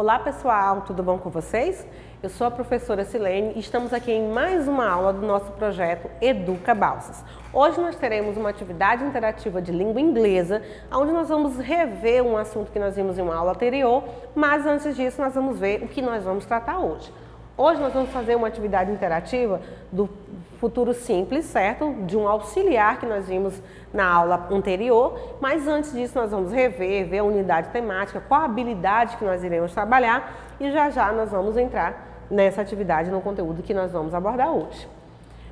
Olá pessoal, tudo bom com vocês? Eu sou a professora Silene e estamos aqui em mais uma aula do nosso projeto Educa Balsas. Hoje nós teremos uma atividade interativa de língua inglesa, onde nós vamos rever um assunto que nós vimos em uma aula anterior, mas antes disso nós vamos ver o que nós vamos tratar hoje. Hoje nós vamos fazer uma atividade interativa do futuro simples, certo? De um auxiliar que nós vimos na aula anterior, mas antes disso nós vamos ver a unidade temática, qual a habilidade que nós iremos trabalhar e já nós vamos entrar nessa atividade, no conteúdo que nós vamos abordar hoje.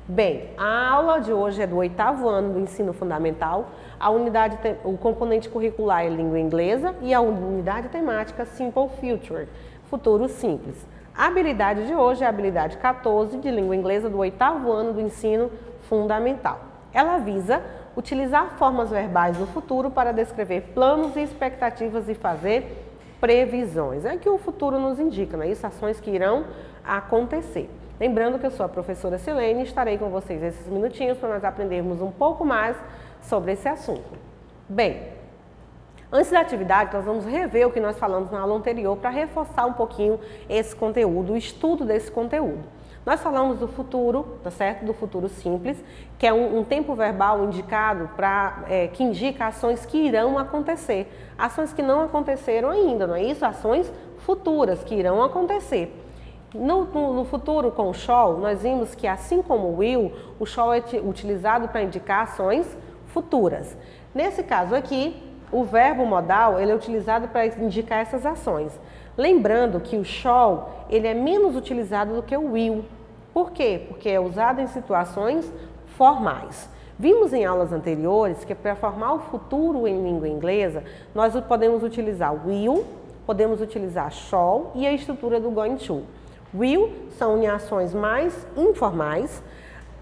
Bem, a aula de hoje é do 8º ano do ensino fundamental, o componente curricular é língua inglesa e a unidade temática Simple Future, futuro simples. A habilidade de hoje é a habilidade 14 de língua inglesa do 8º ano do ensino fundamental. Ela visa utilizar formas verbais do futuro para descrever planos e expectativas e fazer previsões. É que o futuro nos indica, né? Isso, ações que irão acontecer. Lembrando que eu sou a professora Silene e estarei com vocês esses minutinhos para nós aprendermos um pouco mais sobre esse assunto. Bem, antes da atividade, nós vamos rever o que nós falamos na aula anterior para reforçar um pouquinho esse conteúdo, o estudo desse conteúdo. Nós falamos do futuro, tá certo? Do futuro simples, que é um tempo verbal indicado que indica ações que irão acontecer. Ações que não aconteceram ainda, não é isso? Ações futuras que irão acontecer. No futuro, com o shall, nós vimos que, assim como o will, o shall é utilizado para indicar ações futuras. Nesse caso aqui, o verbo modal ele é utilizado para indicar essas ações. Lembrando que o shall ele é menos utilizado do que o will. Por quê? Porque é usado em situações formais. Vimos em aulas anteriores que para formar o futuro em língua inglesa, nós podemos utilizar will, podemos utilizar shall e a estrutura do going to. Will são em ações mais informais,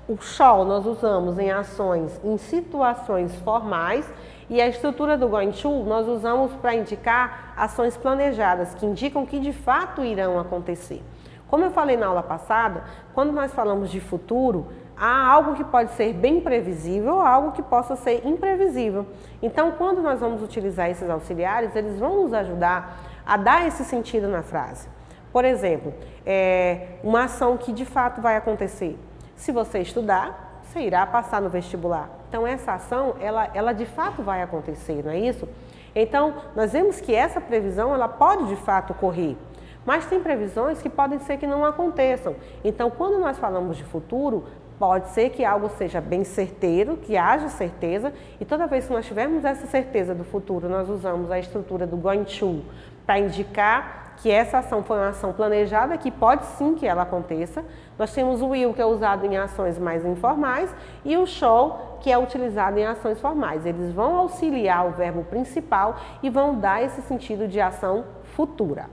o shall nós usamos em situações formais e a estrutura do going to nós usamos para indicar ações planejadas, que indicam que de fato irão acontecer. Como eu falei na aula passada, quando nós falamos de futuro, há algo que pode ser bem previsível ou algo que possa ser imprevisível. Então, quando nós vamos utilizar esses auxiliares, eles vão nos ajudar a dar esse sentido na frase. Por exemplo, uma ação que de fato vai acontecer. Se você estudar, você irá passar no vestibular. Então, essa ação, ela de fato vai acontecer, não é isso? Então, nós vemos que essa previsão, ela pode de fato ocorrer. Mas tem previsões que podem ser que não aconteçam. Então, quando nós falamos de futuro, pode ser que algo seja bem certeiro, que haja certeza. E toda vez que nós tivermos essa certeza do futuro, nós usamos a estrutura do going to para indicar que essa ação foi uma ação planejada, que pode sim que ela aconteça. Nós temos o will, que é usado em ações mais informais, e o shall, que é utilizado em ações formais. Eles vão auxiliar o verbo principal e vão dar esse sentido de ação futura.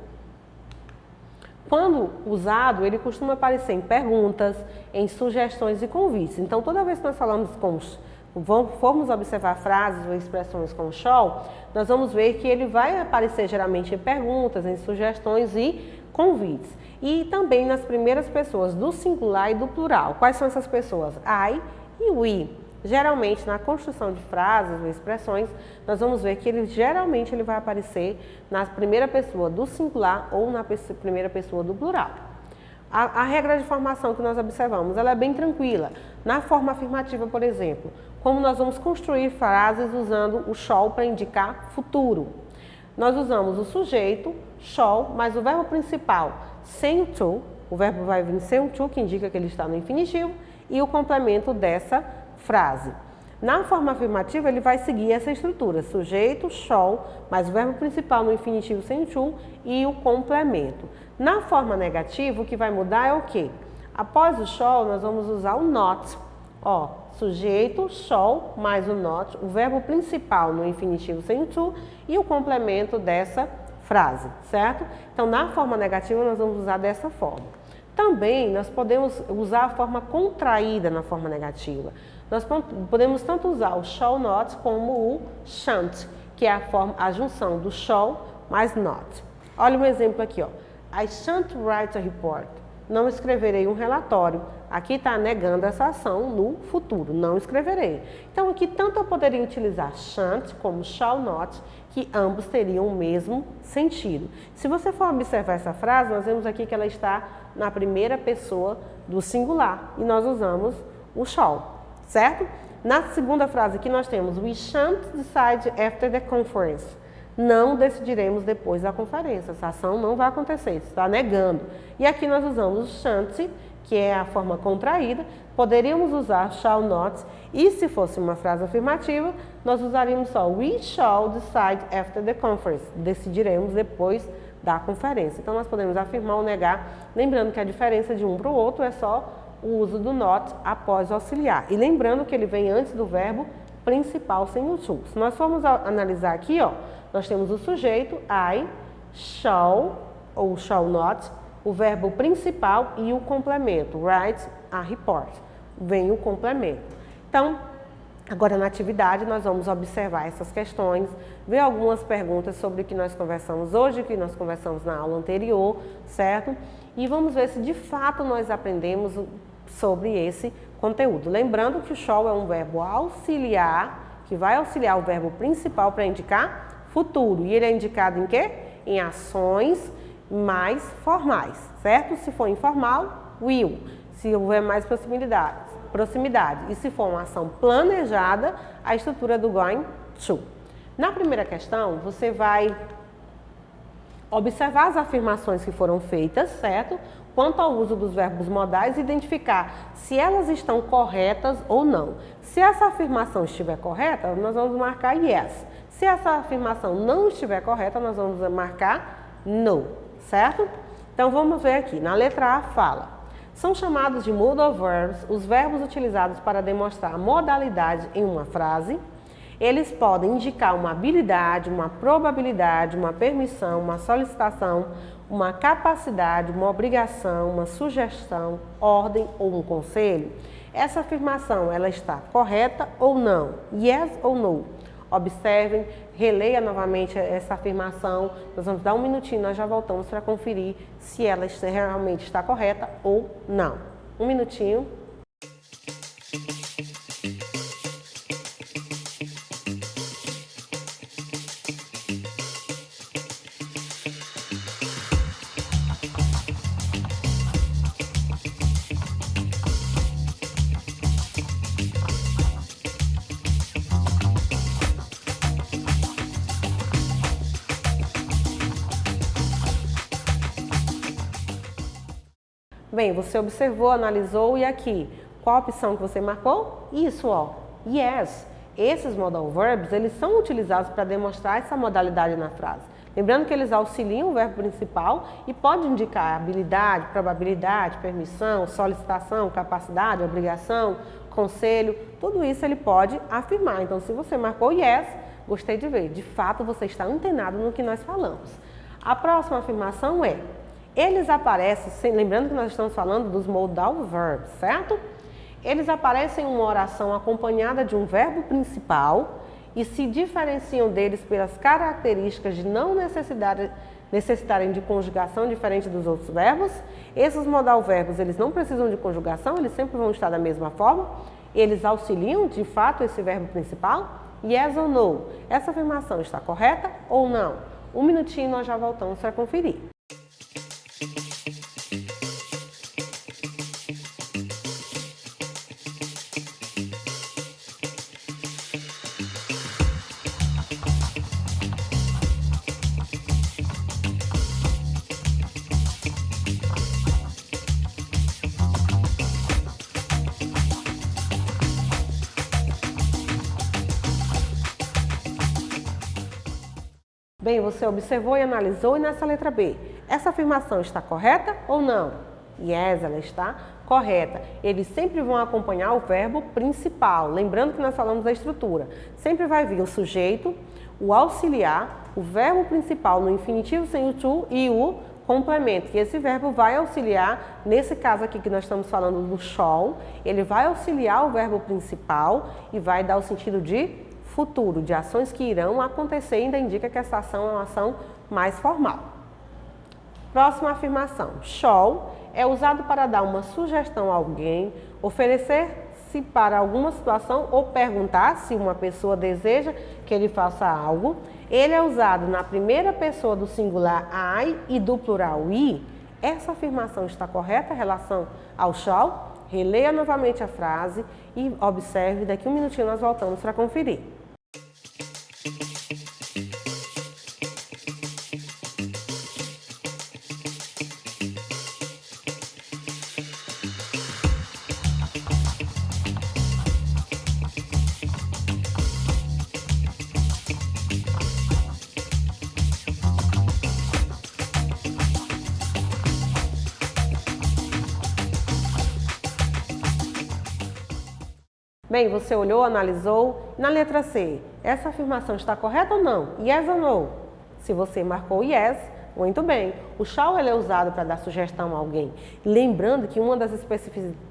Quando usado, ele costuma aparecer em perguntas, em sugestões e convites. Então, toda vez que nós formos observar frases ou expressões com shall, nós vamos ver que ele vai aparecer geralmente em perguntas, em sugestões e convites. E também nas primeiras pessoas do singular e do plural. Quais são essas pessoas? I e we. Geralmente, na construção de frases ou expressões, nós vamos ver que geralmente ele vai aparecer na primeira pessoa do singular ou na primeira pessoa do plural. A regra de formação que nós observamos, ela é bem tranquila. Na forma afirmativa, por exemplo, como nós vamos construir frases usando o shall para indicar futuro. Nós usamos o sujeito, shall, mas o verbo principal sem o to, o verbo vai vir sem o to, que indica que ele está no infinitivo, e o complemento dessa frase. Na forma afirmativa, ele vai seguir essa estrutura, sujeito, shall, mas o verbo principal no infinitivo sem o to e o complemento. Na forma negativa, o que vai mudar é o quê? Após o shall, nós vamos usar o not. Sujeito, shall, mais o not, o verbo principal no infinitivo sem o to e o complemento dessa frase, certo? Então, na forma negativa, nós vamos usar dessa forma. Também, nós podemos usar a forma contraída na forma negativa. Nós podemos tanto usar o shall not como o shan't, que é a junção do shall mais not. Olha um exemplo aqui, I shan't write a report. Não escreverei um relatório. Aqui está negando essa ação no futuro, não escreverei. Então aqui tanto eu poderia utilizar shan't como shall not, que ambos teriam o mesmo sentido. Se você for observar essa frase, nós vemos aqui que ela está na primeira pessoa do singular e nós usamos o shall, certo? Na segunda frase aqui nós temos we shan't decide after the conference. Não decidiremos depois da conferência. Essa ação não vai acontecer, está negando. E aqui nós usamos o shan't, que é a forma contraída. Poderíamos usar shall not e se fosse uma frase afirmativa, nós usaríamos só we shall decide after the conference. Decidiremos depois da conferência. Então nós podemos afirmar ou negar, lembrando que a diferença de um para o outro é só o uso do not após o auxiliar. E lembrando que ele vem antes do verbo principal sem o to. Se nós formos analisar aqui, ó, nós temos o sujeito, I, shall ou shall not, o verbo principal e o complemento, write a report. Vem o complemento. Então, agora na atividade nós vamos observar essas questões, ver algumas perguntas sobre o que nós conversamos hoje, o que nós conversamos na aula anterior, certo? E vamos ver se de fato nós aprendemos sobre esse conteúdo. Lembrando que o shall é um verbo auxiliar, que vai auxiliar o verbo principal para indicar futuro. E ele é indicado em quê? Em ações mais formais, certo? Se for informal, will. Se houver mais proximidade. E se for uma ação planejada, a estrutura do going to. Na primeira questão, você vai observar as afirmações que foram feitas, certo? Quanto ao uso dos verbos modais, identificar se elas estão corretas ou não. Se essa afirmação estiver correta, nós vamos marcar yes. Se essa afirmação não estiver correta, nós vamos marcar no, certo? Então vamos ver aqui, na letra A fala: são chamados de modal verbs os verbos utilizados para demonstrar a modalidade em uma frase. Eles podem indicar uma habilidade, uma probabilidade, uma permissão, uma solicitação, uma capacidade, uma obrigação, uma sugestão, ordem ou um conselho. Essa afirmação, ela está correta ou não? Yes ou no? Observem, releia novamente essa afirmação. Nós vamos dar um minutinho, nós já voltamos para conferir se ela realmente está correta ou não. Um minutinho. Bem, você observou, analisou e aqui, qual a opção que você marcou? Isso, ó, yes. Esses modal verbs, eles são utilizados para demonstrar essa modalidade na frase. Lembrando que eles auxiliam o verbo principal e pode indicar habilidade, probabilidade, permissão, solicitação, capacidade, obrigação, conselho, tudo isso ele pode afirmar. Então, se você marcou yes, gostei de ver, de fato você está antenado no que nós falamos. A próxima afirmação é: eles aparecem, lembrando que nós estamos falando dos modal verbs, certo? Eles aparecem em uma oração acompanhada de um verbo principal e se diferenciam deles pelas características de não necessitarem de conjugação diferente dos outros verbos. Esses modal verbos, eles não precisam de conjugação, eles sempre vão estar da mesma forma. Eles auxiliam, de fato, esse verbo principal? Yes ou no? Essa afirmação está correta ou não? Um minutinho, nós já voltamos para conferir. Bem, você observou e analisou, e nessa letra B, essa afirmação está correta ou não? Yes, ela está correta. Eles sempre vão acompanhar o verbo principal. Lembrando que nós falamos da estrutura. Sempre vai vir o sujeito, o auxiliar, o verbo principal no infinitivo sem o to e o complemento. E esse verbo vai auxiliar, nesse caso aqui que nós estamos falando do shall, ele vai auxiliar o verbo principal e vai dar o sentido de futuro, de ações que irão acontecer, ainda indica que essa ação é uma ação mais formal. Próxima afirmação. Shall é usado para dar uma sugestão a alguém, oferecer-se para alguma situação ou perguntar se uma pessoa deseja que ele faça algo. Ele é usado na primeira pessoa do singular I e do plural we. Essa afirmação está correta em relação ao shall? Releia novamente a frase e observe, daqui a um minutinho nós voltamos para conferir. Bem, você olhou, analisou. Na letra C, essa afirmação está correta ou não? Yes ou no? Se você marcou yes, muito bem. O shall ele é usado para dar sugestão a alguém. Lembrando que uma das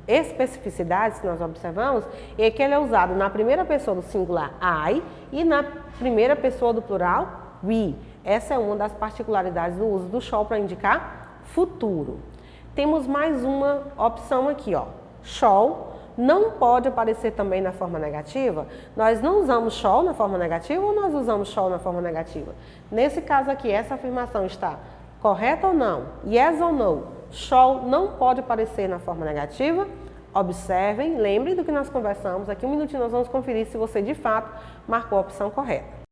especificidades que nós observamos é que ele é usado na primeira pessoa do singular I e na primeira pessoa do plural we. Essa é uma das particularidades do uso do shall para indicar futuro. Temos mais uma opção aqui, ó. Shall não pode aparecer também na forma negativa. Nós não usamos shall na forma negativa ou nós usamos shall na forma negativa? Nesse caso aqui, essa afirmação está correta ou não? Yes ou no? Shall não pode aparecer na forma negativa. Observem, lembrem do que nós conversamos. Aqui um minutinho nós vamos conferir se você de fato marcou a opção correta.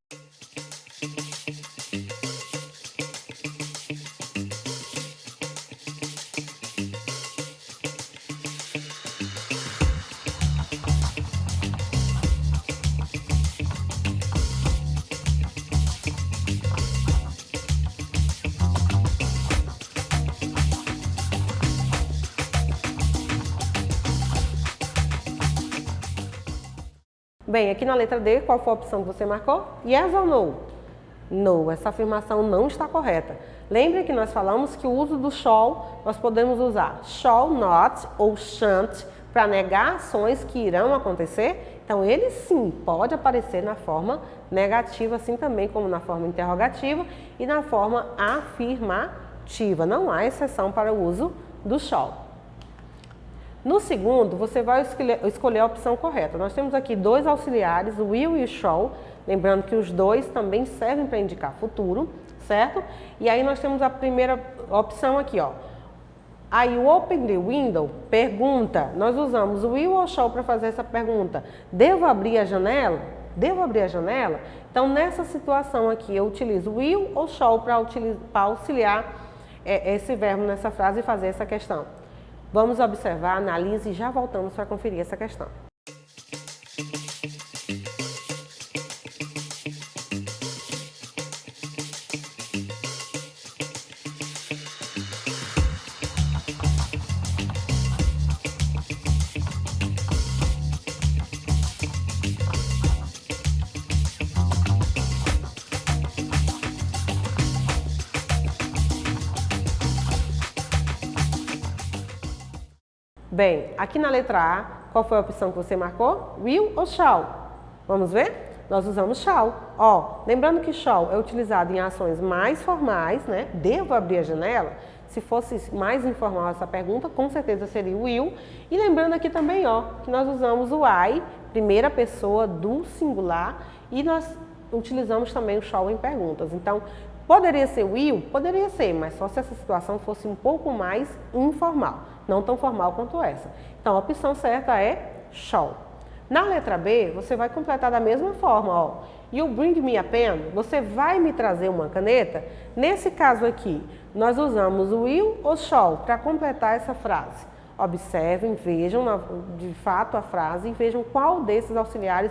Bem, aqui na letra D, qual foi a opção que você marcou? Yes ou no? No, essa afirmação não está correta. Lembre que nós falamos que o uso do shall, nós podemos usar shall not ou shan't para negar ações que irão acontecer. Então, ele sim pode aparecer na forma negativa, assim também como na forma interrogativa e na forma afirmativa. Não há exceção para o uso do shall. No segundo, você vai escolher a opção correta. Nós temos aqui dois auxiliares, o will e o shall, lembrando que os dois também servem para indicar futuro, certo? E aí nós temos a primeira opção aqui, ó. Are you open the window? Pergunta. Nós usamos o will ou shall para fazer essa pergunta. Devo abrir a janela? Devo abrir a janela? Então, nessa situação aqui, eu utilizo will ou shall para auxiliar esse verbo nessa frase e fazer essa questão. Vamos observar, analise e já voltamos para conferir essa questão. Bem, aqui na letra A, qual foi a opção que você marcou? Will ou shall? Vamos ver? Nós usamos shall. Ó, lembrando que shall é utilizado em ações mais formais, né? Devo abrir a janela? Se fosse mais informal essa pergunta, com certeza seria o will. E lembrando aqui também, ó, que nós usamos o I, primeira pessoa do singular, e nós utilizamos também o shall em perguntas. Então, poderia ser will? Poderia ser, mas só se essa situação fosse um pouco mais informal, não tão formal quanto essa. Então, a opção certa é shall. Na letra B, você vai completar da mesma forma, ó. You bring me a pen? Você vai me trazer uma caneta? Nesse caso aqui, nós usamos o will ou shall para completar essa frase. Observem, vejam de fato a frase e vejam qual desses auxiliares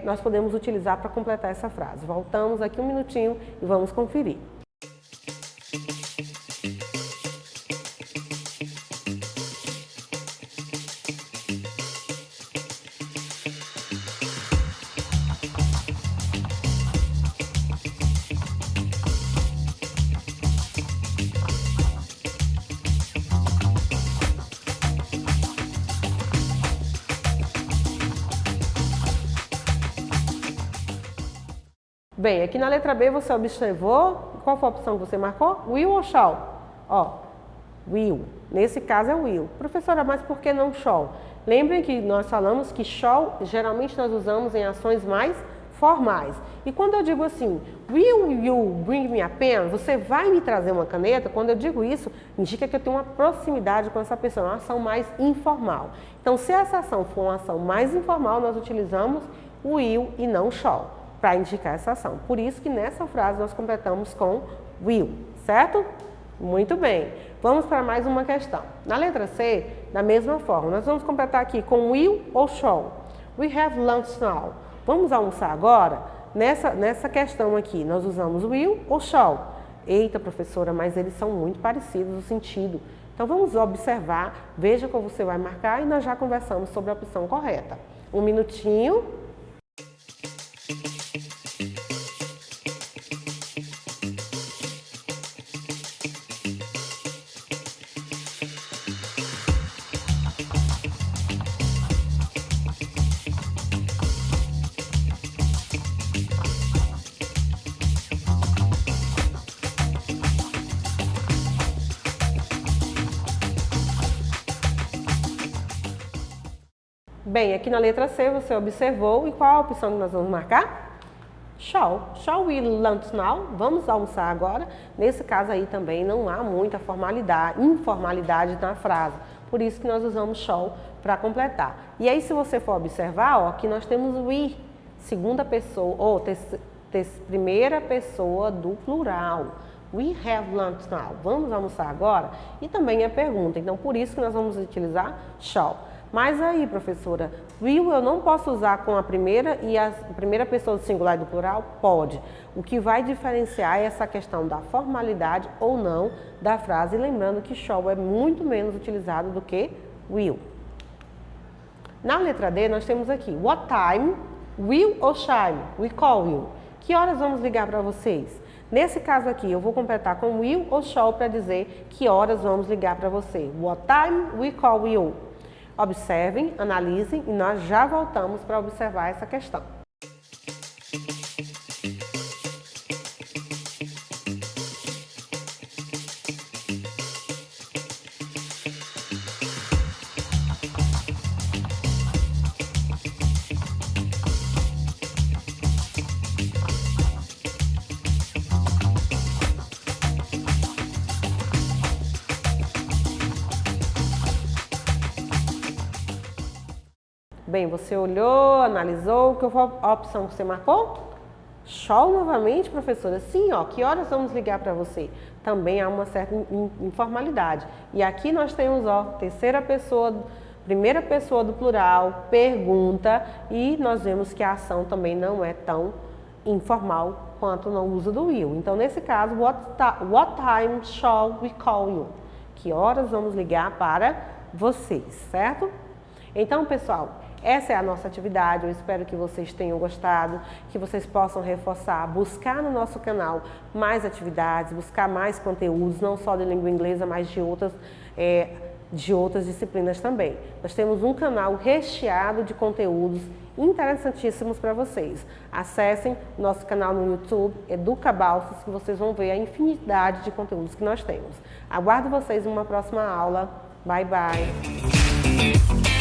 nós podemos utilizar para completar essa frase. Voltamos aqui um minutinho e vamos conferir. Bem, aqui na letra B você observou, qual foi a opção que você marcou? Will ou shall? Ó, will. Nesse caso é will. Professora, mas por que não shall? Lembrem que nós falamos que shall geralmente nós usamos em ações mais formais. E quando eu digo assim, will you bring me a pen? Você vai me trazer uma caneta? Quando eu digo isso, indica que eu tenho uma proximidade com essa pessoa, uma ação mais informal. Então, se essa ação for uma ação mais informal, nós utilizamos will e não shall para indicar essa ação. Por isso que nessa frase nós completamos com will, certo? Muito bem. Vamos para mais uma questão. Na letra C, da mesma forma, nós vamos completar aqui com will ou shall. We have lunch now. Vamos almoçar agora? Nessa questão aqui, nós usamos will ou shall? Eita, professora, mas eles são muito parecidos no sentido. Então, vamos observar, veja como você vai marcar e nós já conversamos sobre a opção correta. Um minutinho. Bem, aqui na letra C você observou e qual a opção que nós vamos marcar? Shall. Shall we lunch now? Vamos almoçar agora? Nesse caso aí também não há muita informalidade na frase. Por isso que nós usamos shall para completar. E aí se você for observar, ó, aqui nós temos we, segunda pessoa, ou primeira pessoa do plural. We have lunch now. Vamos almoçar agora? E também a pergunta. Então, por isso que nós vamos utilizar shall. Mas aí, professora, will eu não posso usar com a primeira e a primeira pessoa do singular e do plural? Pode. O que vai diferenciar é essa questão da formalidade ou não da frase. Lembrando que shall é muito menos utilizado do que will. Na letra D, nós temos aqui, what time will ou shall we call you? Que horas vamos ligar para vocês? Nesse caso aqui, eu vou completar com will ou shall para dizer que horas vamos ligar para você. What time we call you? Observem, analisem e nós já voltamos para observar essa questão. Bem, você olhou, analisou, qual foi a opção que você marcou? Shall novamente, professora? Sim, ó, que horas vamos ligar para você? Também há uma certa informalidade. E aqui nós temos, ó, primeira pessoa do plural, pergunta, e nós vemos que a ação também não é tão informal quanto no uso do will. Então, nesse caso, what time shall we call you? Que horas vamos ligar para vocês, certo? Então, pessoal, essa é a nossa atividade, eu espero que vocês tenham gostado, que vocês possam reforçar, buscar no nosso canal mais atividades, buscar mais conteúdos, não só de língua inglesa, mas de outras disciplinas também. Nós temos um canal recheado de conteúdos interessantíssimos para vocês. Acessem nosso canal no YouTube, Educa Balsas, que vocês vão ver a infinidade de conteúdos que nós temos. Aguardo vocês em uma próxima aula. Bye, bye!